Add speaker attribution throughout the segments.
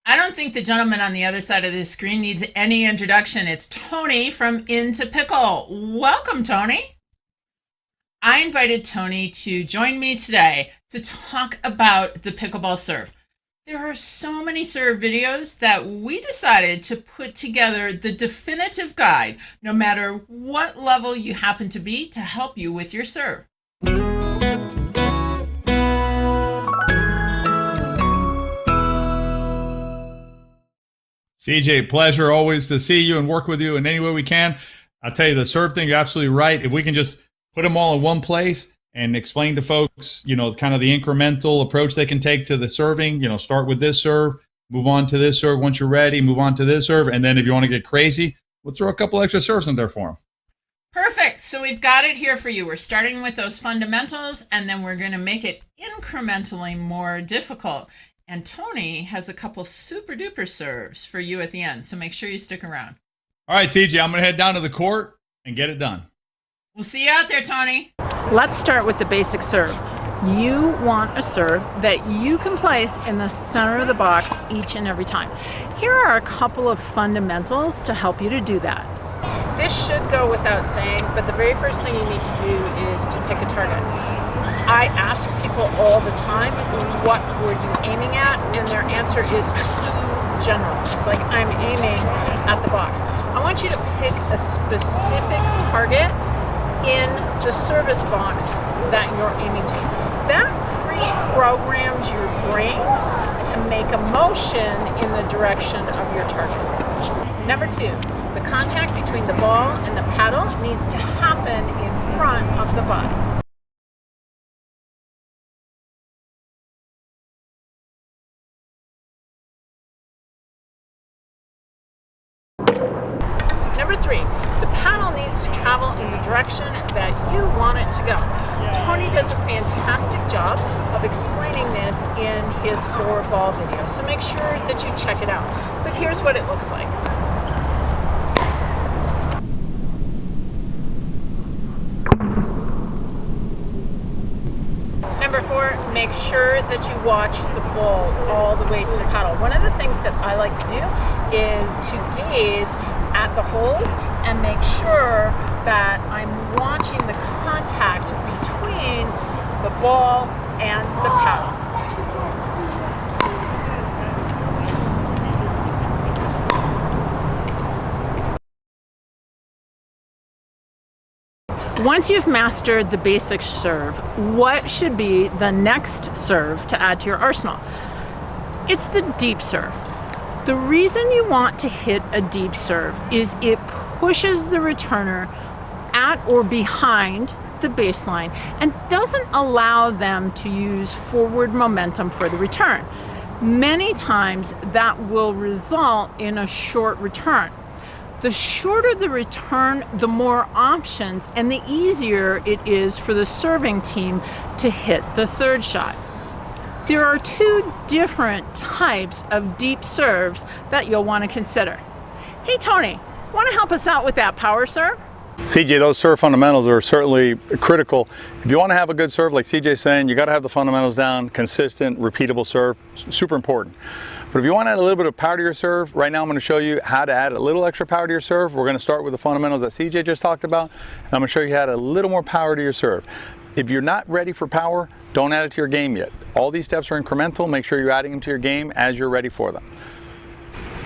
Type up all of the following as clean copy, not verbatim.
Speaker 1: I don't think the gentleman on the other side of the screen needs any introduction. It's Tony from In2Pickle. Welcome, Tony. I invited Tony to join me today to talk about the pickleball serve. There are so many serve videos that we decided to put together the definitive guide, no matter what level you happen to be, to help you with your serve.
Speaker 2: CJ, pleasure always to see you and work with you in any way we can. I'll tell you, the serve thing, you're absolutely right. If we can just put them all in one place and explain to folks, kind of the incremental approach they can take to the serving, start with this serve, move on to this serve. Once you're ready, move on to this serve. And then if you want to get crazy, we'll throw a couple extra serves in there for them.
Speaker 1: Perfect. So we've got it here for you. We're starting with those fundamentals, and then we're going to make it incrementally more difficult. And Tony has a couple super duper serves for you at the end. So make sure you stick around.
Speaker 2: All right, TJ, I'm going to head down to the court and get it done.
Speaker 1: We'll see you out there, Tony.
Speaker 3: Let's start with the basic serve. You want a serve that you can place in the center of the box each and every time. Here are a couple of fundamentals to help you to do that. This should go without saying, but the very first thing you need to do is to pick a target. I ask people all the time, what were you aiming at? And their answer is too general. It's like, I'm aiming at the box. I want you to pick a specific target in the service box that you're aiming to. That pre-programs your brain to make a motion in the direction of your target. Number two, the contact between the ball and the paddle needs to happen in front of the body. Number three, the paddle needs to travel in the direction that you want it to go. Tony does a fantastic job of explaining this in his 4-ball video, so make sure that you check it out. But here's what it looks like. Number four, make sure that you watch the ball all the way to the paddle. One of the things that I like to do is to gaze at the holes and make sure that I'm watching the contact between the ball and the paddle. Once you've mastered the basic serve, what should be the next serve to add to your arsenal? It's the deep serve. The reason you want to hit a deep serve is it pushes the returner at or behind the baseline and doesn't allow them to use forward momentum for the return. Many times that will result in a short return. The shorter the return, the more options and the easier it is for the serving team to hit the third shot. There are two different types of deep serves that you'll want to consider. Hey Tony, want to help us out with that power serve?
Speaker 2: CJ, those serve fundamentals are certainly critical. If you want to have a good serve, like CJ's saying, you got to have the fundamentals down, consistent, repeatable serve, super important. But if you want to add a little bit of power to your serve, right now I'm going to show you how to add a little extra power to your serve. We're going to start with the fundamentals that CJ just talked about. And I'm going to show you how to add a little more power to your serve. If you're not ready for power, don't add it to your game yet. All these steps are incremental. Make sure you're adding them to your game as you're ready for them.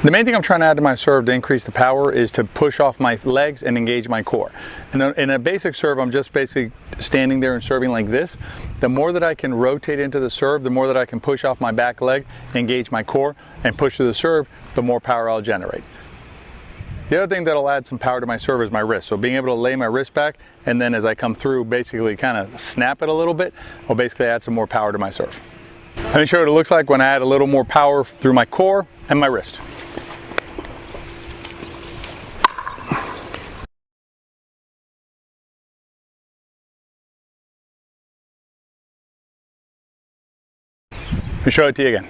Speaker 2: The main thing I'm trying to add to my serve to increase the power is to push off my legs and engage my core. And in a basic serve, I'm just basically standing there and serving like this. The more that I can rotate into the serve, the more that I can push off my back leg, engage my core, and push through the serve, the more power I'll generate. The other thing that'll add some power to my serve is my wrist. So being able to lay my wrist back, and then as I come through, basically kind of snap it a little bit, I'll basically add some more power to my serve. Let me show you what it looks like when I add a little more power through my core and my wrist. Let me show it to you again.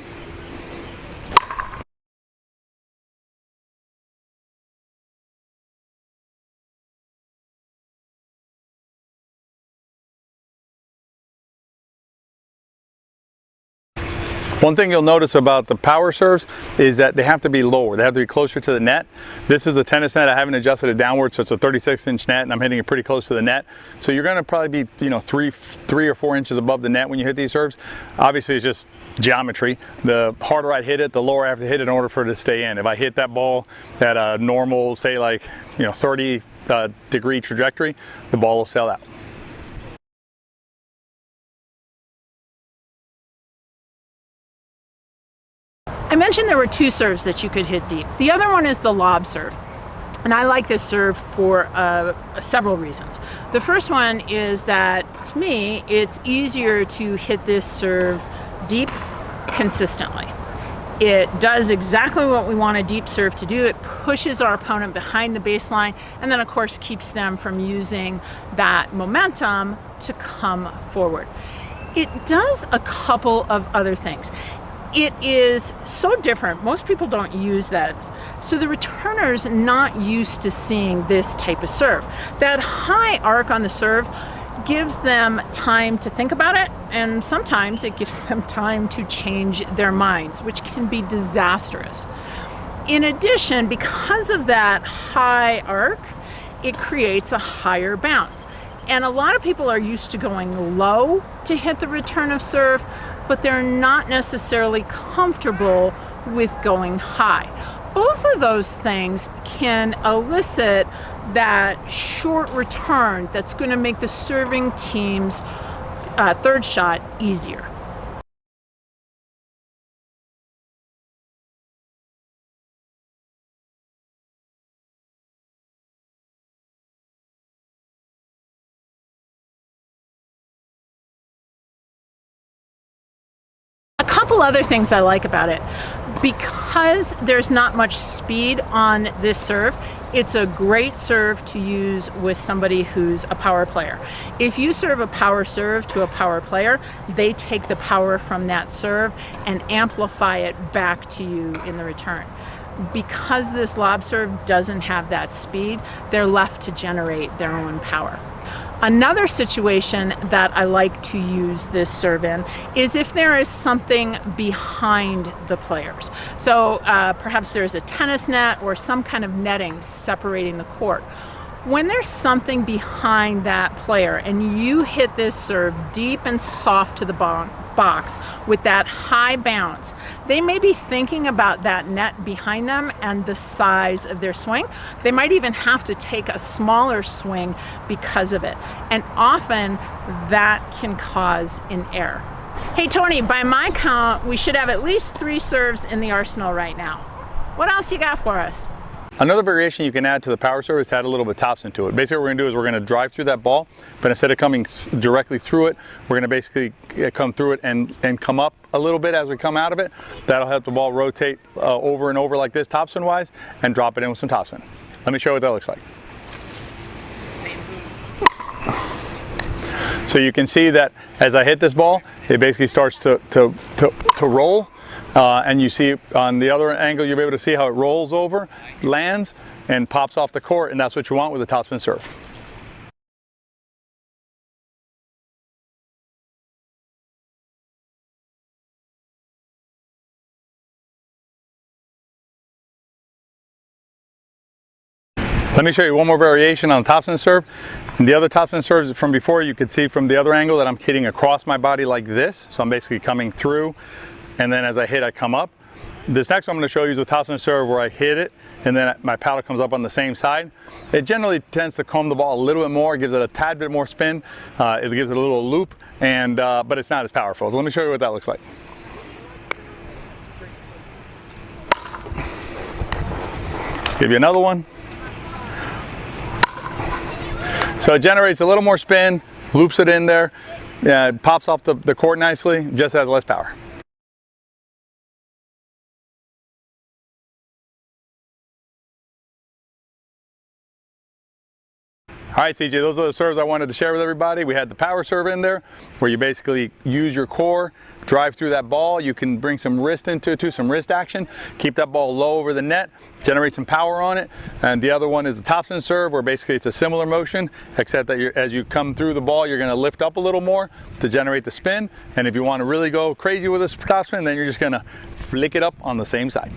Speaker 2: One thing you'll notice about the power serves is that they have to be lower. They have to be closer to the net. This is the tennis net. I haven't adjusted it downward, so it's a 36-inch net, and I'm hitting it pretty close to the net. So you're going to probably be, you know, three or 4 inches above the net when you hit these serves. Obviously, it's just geometry. The harder I hit it, the lower I have to hit it in order for it to stay in. If I hit that ball at a normal, say like, you know, 30 degree trajectory, the ball will sail out.
Speaker 3: I mentioned there were two serves that you could hit deep. The other one is the lob serve. And I like this serve for several reasons. The first one is that, to me, it's easier to hit this serve deep consistently. It does exactly what we want a deep serve to do. It pushes our opponent behind the baseline, and then of course keeps them from using that momentum to come forward. It does a couple of other things. It is so different. Most people don't use that. So the returner's not used to seeing this type of serve. That high arc on the serve gives them time to think about it, and sometimes it gives them time to change their minds, which can be disastrous. In addition, because of that high arc, it creates a higher bounce. And a lot of people are used to going low to hit the return of serve, but they're not necessarily comfortable with going high. Both of those things can elicit that short return that's going to make the serving team's third shot easier. Couple other things I like about it. Because there's not much speed on this serve, it's a great serve to use with somebody who's a power player. If you serve a power serve to a power player, they take the power from that serve and amplify it back to you in the return. Because this lob serve doesn't have that speed, they're left to generate their own power. Another situation that I like to use this serve in is if there is something behind the players. So perhaps there's a tennis net or some kind of netting separating the court. When there's something behind that player and you hit this serve deep and soft to the box with that high bounce, they may be thinking about that net behind them and the size of their swing. They might even have to take a smaller swing because of it. And often that can cause an error. Hey Tony, by my count, we should have at least 3 serves in the arsenal right now. What else you got for us?
Speaker 2: Another variation you can add to the power serve is to add a little bit of topspin to it. Basically what we're going to do is we're going to drive through that ball, but instead of coming directly through it, we're going to basically come through it and come up a little bit as we come out of it. That'll help the ball rotate over and over like this topspin wise, and drop it in with some topspin. Let me show you what that looks like. So you can see that as I hit this ball, it basically starts to roll. And you see on the other angle, you'll be able to see how it rolls over, lands, and pops off the court, and that's what you want with a topspin serve. Let me show you one more variation on the topspin serve. And the other topspin serves from before, you could see from the other angle that I'm hitting across my body like this. So I'm basically coming through, and then as I hit, I come up. This next one I'm going to show you is a topspin serve where I hit it, and then my paddle comes up on the same side. It generally tends to comb the ball a little bit more. It gives it a tad bit more spin. It gives it a little loop, and but it's not as powerful. So let me show you what that looks like. Give you another one. So it generates a little more spin, loops it in there, it pops off the court nicely, just has less power. All right, CJ, those are the serves I wanted to share with everybody. We had the power serve in there, where you basically use your core, drive through that ball. You can bring some wrist into it too, some wrist action. Keep that ball low over the net, generate some power on it. And the other one is the topspin serve, where basically it's a similar motion, except that as you come through the ball, you're gonna lift up a little more to generate the spin. And if you wanna really go crazy with this topspin, then you're just gonna flick it up on the same side.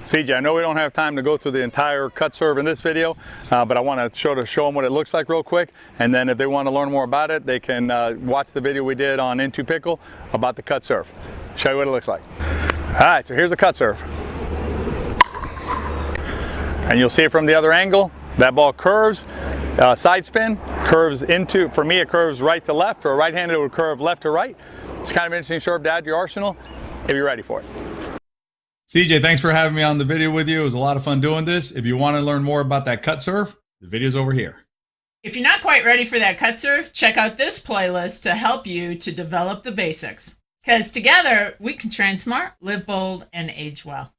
Speaker 2: CJ, I know we don't have time to go through the entire cut serve in this video, but I want to show them what it looks like real quick. And then if they want to learn more about it, they can watch the video we did on In2Pickle about the cut serve. Show you what it looks like. All right, so here's the cut serve. And you'll see it from the other angle. That ball curves, side spin, curves into, for me it curves right to left. For a right-handed it would curve left to right. It's kind of an interesting serve to add to your arsenal if you're ready for it. CJ, thanks for having me on the video with you. It was a lot of fun doing this. If you want to learn more about that cut serve, the video's over here.
Speaker 1: If you're not quite ready for that cut serve, check out this playlist to help you to develop the basics. Because together we can train smart, live bold, and age well.